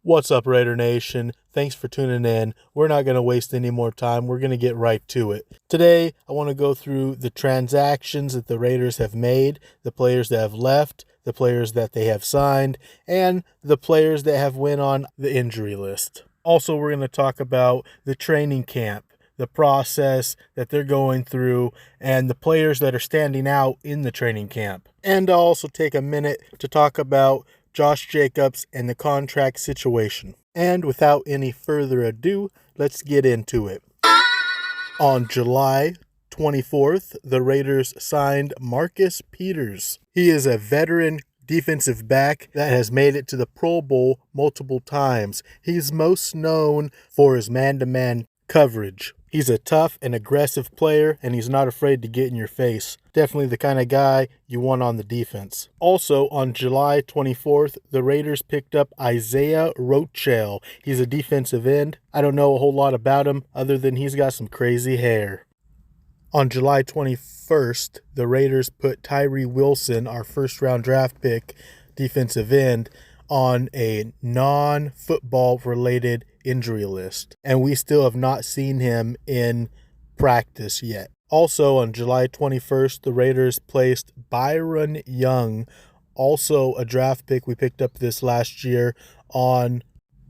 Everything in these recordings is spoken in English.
What's up, Raider Nation? Thanks for tuning in. We're not going to waste any more time. We're going to get right to it. Today, I want to go through the transactions that the Raiders have made, the players that have left, the players that they have signed, and the players that have went on the injury list. Also, we're going to talk about the training camp, the process that they're going through, and the players that are standing out in the training camp. And I'll also take a minute to talk about Josh Jacobs and the contract situation. And without any further ado, let's get into it. On July 24th, the Raiders signed Marcus Peters. He is a veteran defensive back that has made it to the Pro Bowl multiple times. He's most known for his man-to-man coverage. He's a tough and aggressive player, and he's not afraid to get in your face. Definitely the kind of guy you want on the defense. Also, on July 24th, the Raiders picked up Isaiah Rochell. He's a defensive end. I don't know a whole lot about him other than he's got some crazy hair. On July 21st, the Raiders put Tyree Wilson, our first-round draft pick, defensive end, on a non-football related injury list, and we still have not seen him in practice yet. Also, on July 21st, the Raiders placed Byron Young, also a draft pick we picked up this last year, on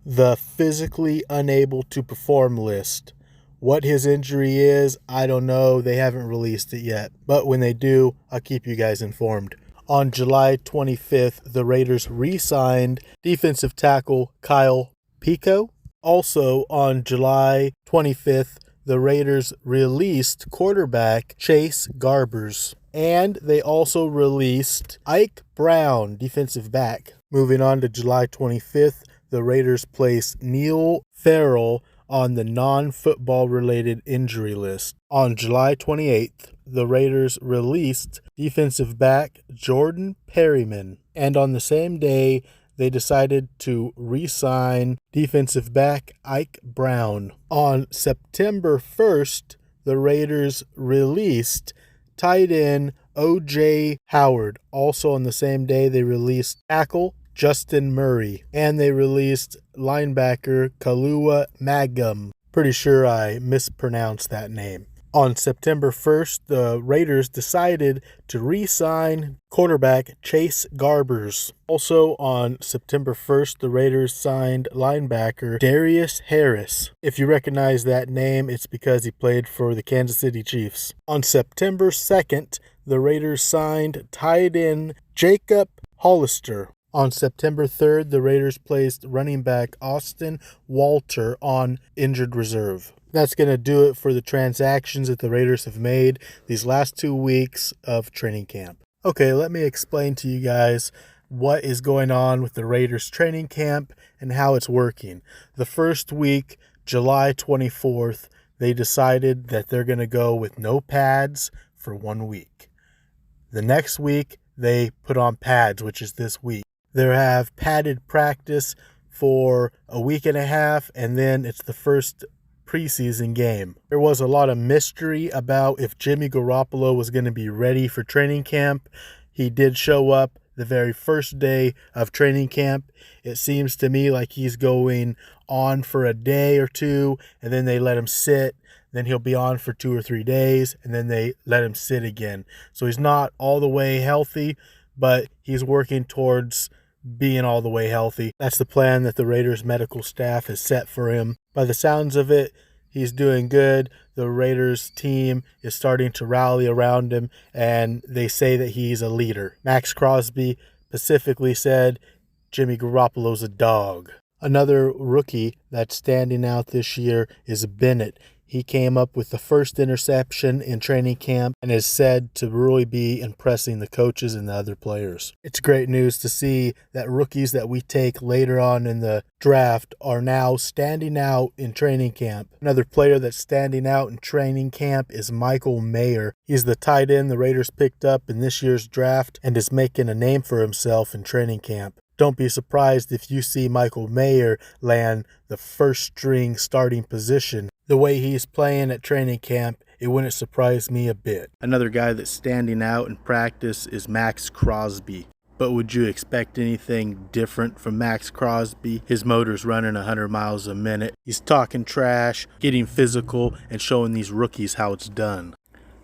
the physically unable to perform list. What his injury is, I don't know. They haven't released it yet, but when they do, I'll keep you guys informed. On July 25th, the Raiders re-signed defensive tackle Kyle Pico. Also, on July 25th, the Raiders released quarterback Chase Garbers. And they also released Ike Brown, defensive back. Moving on to July 25th, the Raiders placed Neil Farrell on the non-football related injury list. On July 28th, the Raiders released defensive back Jordan Perryman. And on the same day, they decided to re-sign defensive back Ike Brown. On September 1st, the Raiders released tight end O.J. Howard. Also on the same day, they released tackle Justin Murray. And they released linebacker Kalua Magum. Pretty sure I mispronounced that name. On September 1st, the Raiders decided to re-sign quarterback Chase Garbers. Also on September 1st, the Raiders signed linebacker Darius Harris. If you recognize that name, it's because he played for the Kansas City Chiefs. On September 2nd, the Raiders signed tight end Jacob Hollister. On September 3rd, the Raiders placed running back Austin Walter on injured reserve. That's going to do it for the transactions that the Raiders have made these last 2 weeks of training camp. Okay, let me explain to you guys what is going on with the Raiders training camp and how it's working. The first week, July 24th, they decided that they're going to go with no pads for 1 week. The next week, they put on pads, which is this week. They have padded practice for a week and a half, and then it's the first preseason game. There was a lot of mystery about if Jimmy Garoppolo was going to be ready for training camp. He did show up the very first day of training camp. It seems to me like he's going on for a day or two, and then they let him sit. Then he'll be on for 2 or 3 days, and then they let him sit again. So he's not all the way healthy, but he's working towards being all the way healthy. That's the plan that the Raiders medical staff has set for him. By the sounds of it, he's doing good. The Raiders team is starting to rally around him, and they say that he's a leader. Max Crosby specifically said Jimmy Garoppolo's a dog. Another rookie that's standing out this year is Bennett. He came up with the first interception in training camp and is said to really be impressing the coaches and the other players. It's great news to see that rookies that we take later on in the draft are now standing out in training camp. Another player that's standing out in training camp is Michael Mayer. He's the tight end the Raiders picked up in this year's draft and is making a name for himself in training camp. Don't be surprised if you see Michael Mayer land the first string starting position. The way he's playing at training camp, it wouldn't surprise me a bit. Another guy that's standing out in practice is Max Crosby. But would you expect anything different from Max Crosby? His motor's running 100 miles a minute. He's talking trash, getting physical, and showing these rookies how it's done.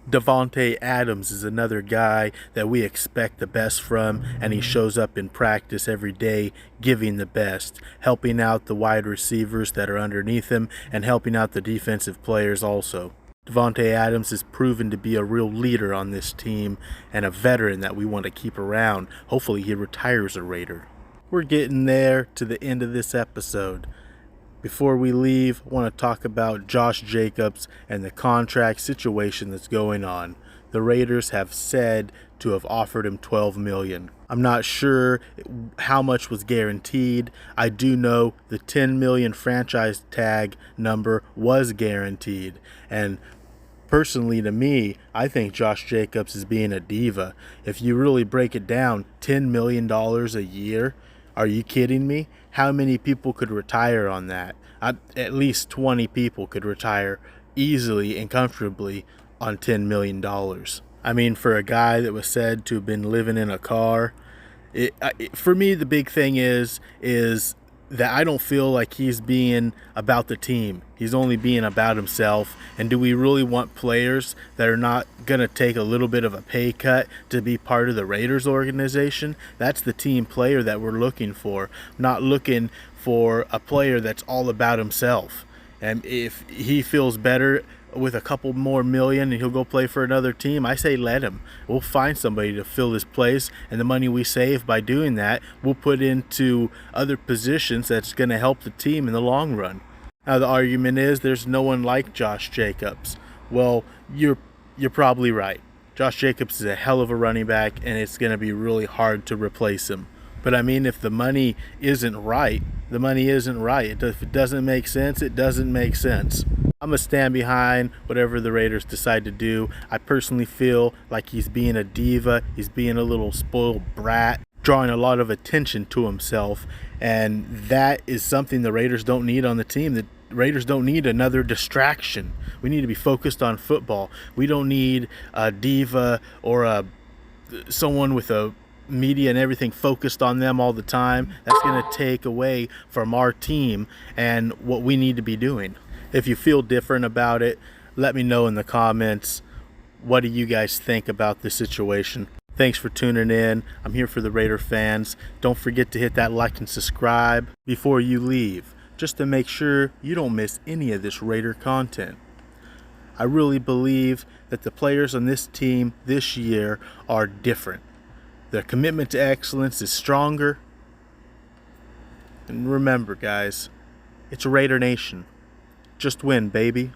Davante Adams is another guy that we expect the best from, and he shows up in practice every day giving the best, helping out the wide receivers that are underneath him and helping out the defensive players also. Davante Adams is proven to be a real leader on this team and a veteran that we want to keep around. Hopefully he retires a Raider. We're getting there to the end of this episode. Before we leave, I want to talk about Josh Jacobs and the contract situation that's going on. The Raiders have said to have offered him $12 million. I'm not sure how much was guaranteed. I do know the $10 million franchise tag number was guaranteed. And personally, to me, I think Josh Jacobs is being a diva. If you really break it down, $10 million a year? Are you kidding me? How many people could retire on that? At least 20 people could retire easily and comfortably on $10 million. I mean, for a guy that was said to have been living in a car, for me, the big thing is that I don't feel like he's being about the team. He's only being about himself. And do we really want players that are not going to take a little bit of a pay cut to be part of the Raiders organization? That's the team player that we're looking for. Not looking for a player that's all about himself. And if he feels better with a couple more million and he'll go play for another team, I say let him. We'll find somebody to fill his place, and the money we save by doing that we'll put into other positions that's going to help the team in the long run. Now the argument is there's no one like Josh Jacobs. Well, you're probably right. Josh Jacobs is a hell of a running back, and it's going to be really hard to replace him. But I mean, if the money isn't right, the money isn't right. If it doesn't make sense, it doesn't make sense. I'm going to stand behind whatever the Raiders decide to do. I personally feel like he's being a diva. He's being a little spoiled brat, drawing a lot of attention to himself. And that is something the Raiders don't need on the team. The Raiders don't need another distraction. We need to be focused on football. We don't need a diva or someone with a media and everything focused on them all the time. That's going to take away from our team and what we need to be doing. If you feel different about it, let me know in the comments. What do you guys think about this situation? Thanks for tuning in. I'm here for the Raider fans. Don't forget to hit that like and subscribe before you leave, just to make sure you don't miss any of this Raider content. I really believe that the players on this team this year are different. Their commitment to excellence is stronger. And remember, guys, it's Raider Nation. Just win, baby.